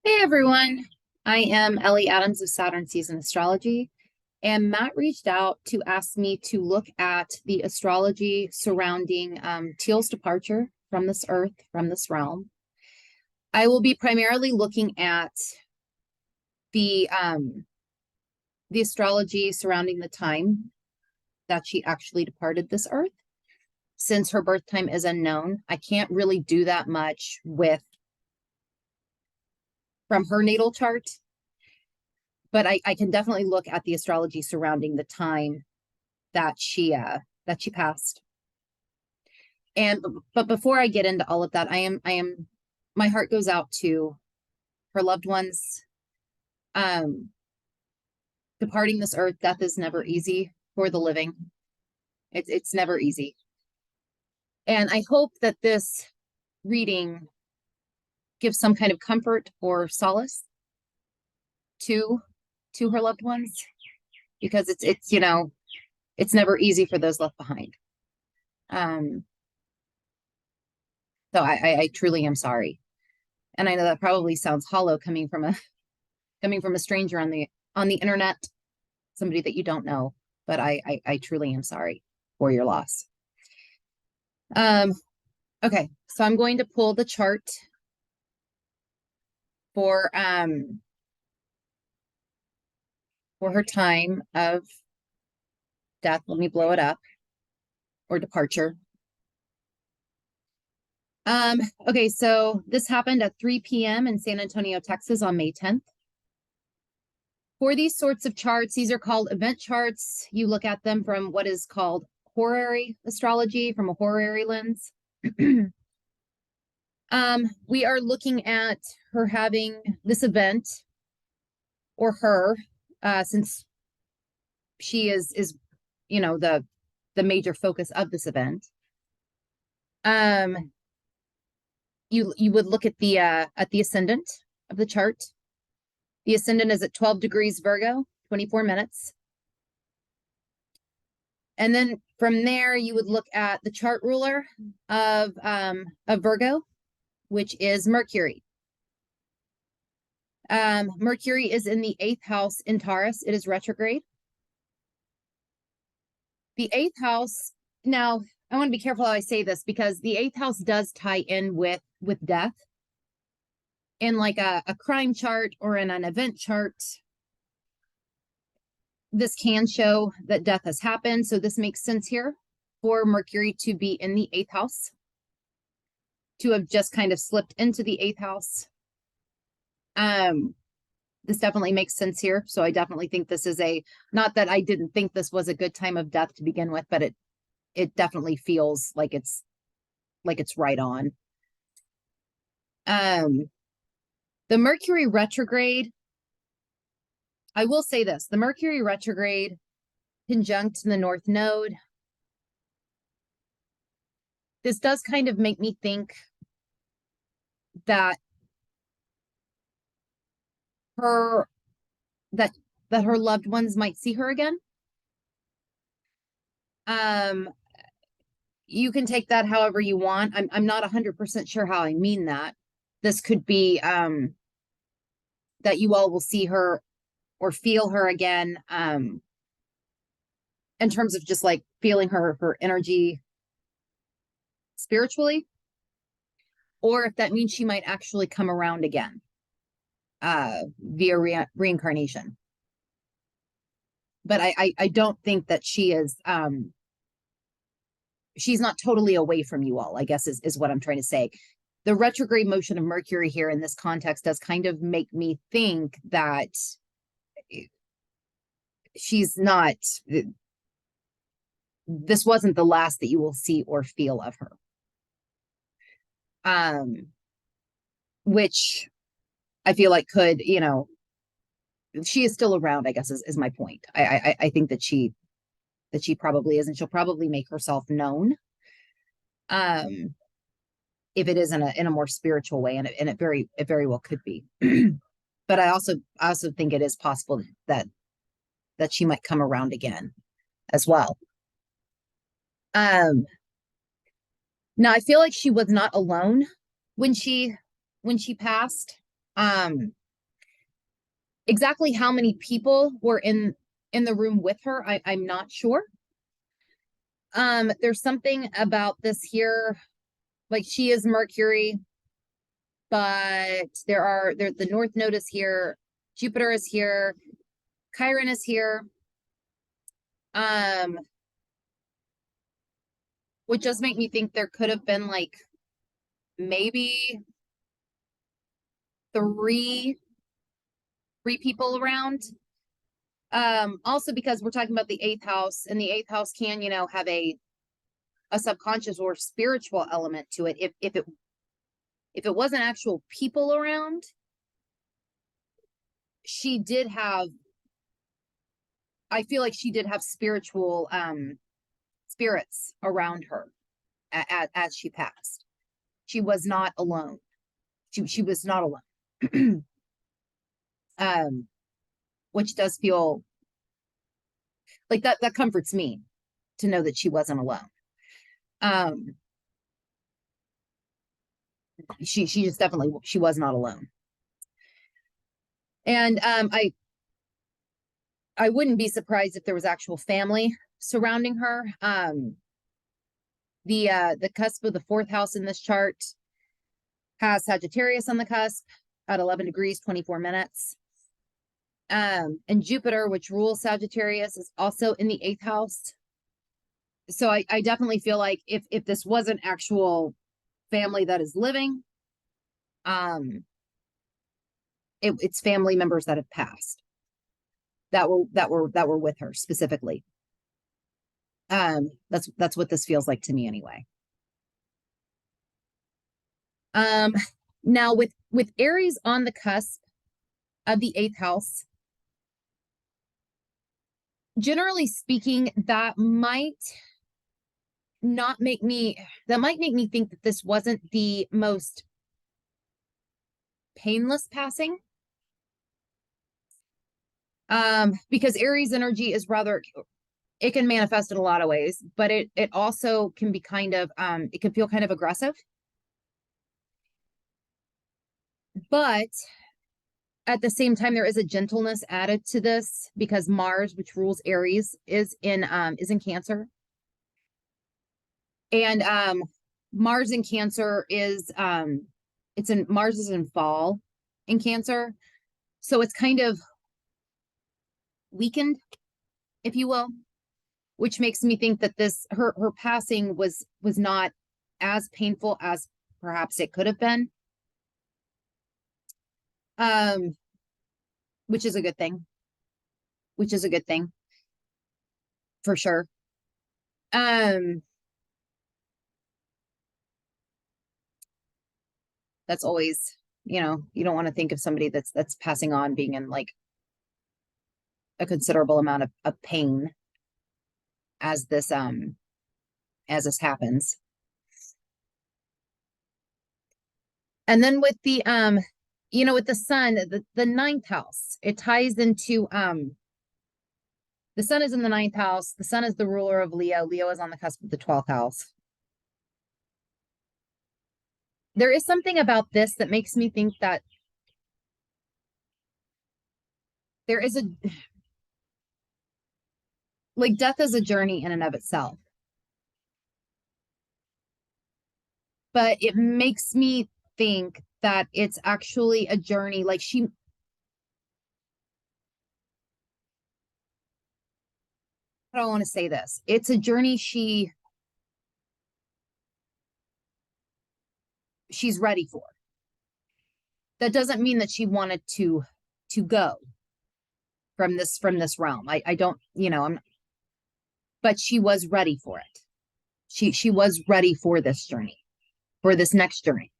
Hey everyone, I am Ellie Adams of Saturn Season Astrology, and Matt reached out to ask me to look at the astrology surrounding Teal's departure from this earth, from this realm. I will be primarily looking at the um, the astrology surrounding the time that she actually departed this earth. Since her birth time is unknown, I can't really do that much with from her natal chart, but I can definitely look at the astrology surrounding the time that she passed. And but before I get into all of that, I am my heart goes out to her loved ones. Um, Departing this earth, death is never easy for the living. It's never easy. And I hope that this reading gives some kind of comfort or solace to her loved ones, because it's it's never easy for those left behind. Um, so I truly am sorry. And I know that probably sounds hollow coming from a stranger on the internet, somebody that you don't know, but I truly am sorry for your loss. Um, okay, so I'm going to pull the chart for her time of death. Let me blow it up, or departure. Okay, so this happened at 3 p.m. in San Antonio, Texas on May 10th. For these sorts of charts, these are called event charts. You look at them from what is called horary astrology, from a horary lens. We are looking at her having this event, or her, since she is the major focus of this event. You would look at the ascendant of the chart. The ascendant is at 12 degrees Virgo, 24 minutes. And then from there, you would look at the chart ruler of Virgo, which is Mercury. Mercury is in the 8th house in Taurus. It is retrograde. The 8th house, now I want to be careful how I say this, because the 8th house does tie in with death. In like a crime chart or in an event chart, this can show that death has happened. So this makes sense here for Mercury to be in the 8th house, to have just kind of slipped into the 8th house. This definitely makes sense here. So I definitely think this is not that I didn't think this was a good time of death to begin with, but it definitely feels like it's right on. The Mercury retrograde, I will say this, the Mercury retrograde conjunct the North Node, this does kind of make me think that her loved ones might see her again. You can take that however you want. I'm not 100% sure how I mean that. This could be that you all will see her or feel her again, in terms of just like feeling her energy spiritually, or if that means she might actually come around again via reincarnation. But I don't think that she is she's not totally away from you all, I guess is what I'm trying to say. The retrograde motion of Mercury here in this context does kind of make me think that she's not, this wasn't the last that you will see or feel of her. Which I feel like could, she is still around, I guess is my point. I think that she probably is, and she'll probably make herself known. If it is in a more spiritual way, and it very well could be. But I also think it is possible that she might come around again as well. Now I feel like she was not alone when she passed. Exactly how many people were in the room with her, I'm not sure. There's something about this here, like she is Mercury, but the North Node is here, Jupiter is here, Chiron is here. Which does make me think there could have been like maybe three people around. Also because we're talking about the eighth house, and the eighth house can, have a subconscious or spiritual element to it. If it wasn't actual people around, she did have, I feel like she did have spiritual spirits around her as she passed. She was not alone. She was not alone. Which does feel like that comforts me to know that she wasn't alone. She just definitely, she was not alone. And I wouldn't be surprised if there was actual family surrounding her. The cusp of the fourth house in this chart has Sagittarius on the cusp at 11 degrees 24 minutes. And Jupiter, which rules Sagittarius, is also in the eighth house. So I definitely feel like if this wasn't actual family that is living, it's family members that have passed that were with her specifically. That's what this feels like to me anyway. Now with Aries on the cusp of the eighth house, generally speaking, that might make me think that this wasn't the most painless passing. Because Aries energy is rather, it can manifest in a lot of ways, but it also can be kind of, it can feel kind of aggressive. But at the same time, there is a gentleness added to this because Mars, which rules Aries, is in Cancer. And Mars in Cancer is Mars is in fall in Cancer. So it's kind of weakened, if you will, which makes me think that her passing was not as painful as perhaps it could have been. Which is a good thing. For sure. That's always, you don't want to think of somebody that's passing on being in like a considerable amount of pain as this happens. And then with the with the sun, the ninth house, it ties into the sun is in the ninth house. The sun is the ruler of Leo. Leo is on the cusp of the 12th house. There is something about this that makes me think that there is like death is a journey in and of itself. But it makes me think that it's actually a journey. Like I don't want to say this. It's a journey she's ready for. That doesn't mean that she wanted to go from this realm. I don't, but she was ready for it. She was ready for this journey, for this next journey.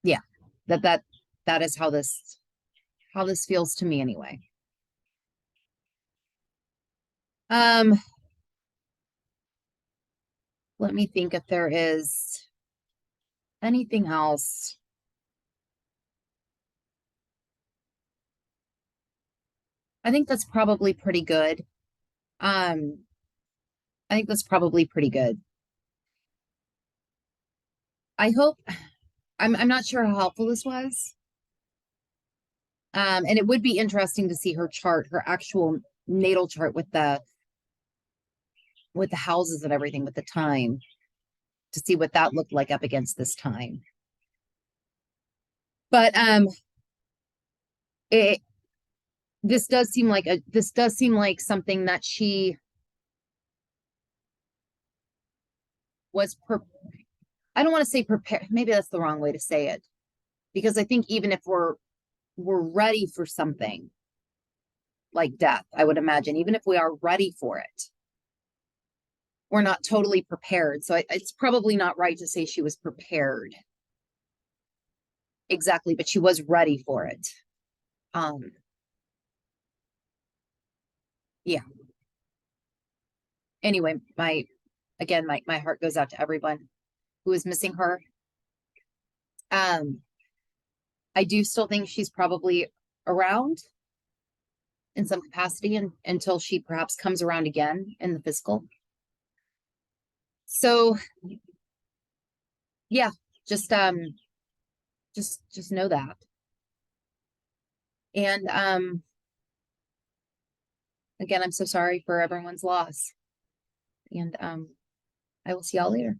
Yeah, that is how this feels to me anyway. Let me think if there is anything else. I think that's probably pretty good. I think that's probably pretty good. I hope, I'm not sure how helpful this was. And it would be interesting to see her chart, her actual natal chart with the houses and everything with the time, to see what that looked like up against this time. But it this does seem like something that she was I don't want to say prepared, maybe that's the wrong way to say it, because I think even if we're ready for something like death, I would imagine, even if we are ready for it, we're not totally prepared. So it's probably not right to say she was prepared exactly, but she was ready for it. Yeah. Anyway, my heart goes out to everyone who is missing her. I do still think she's probably around in some capacity, and until she perhaps comes around again in the physical. So yeah, just know that. And again, I'm so sorry for everyone's loss. And I will see y'all later.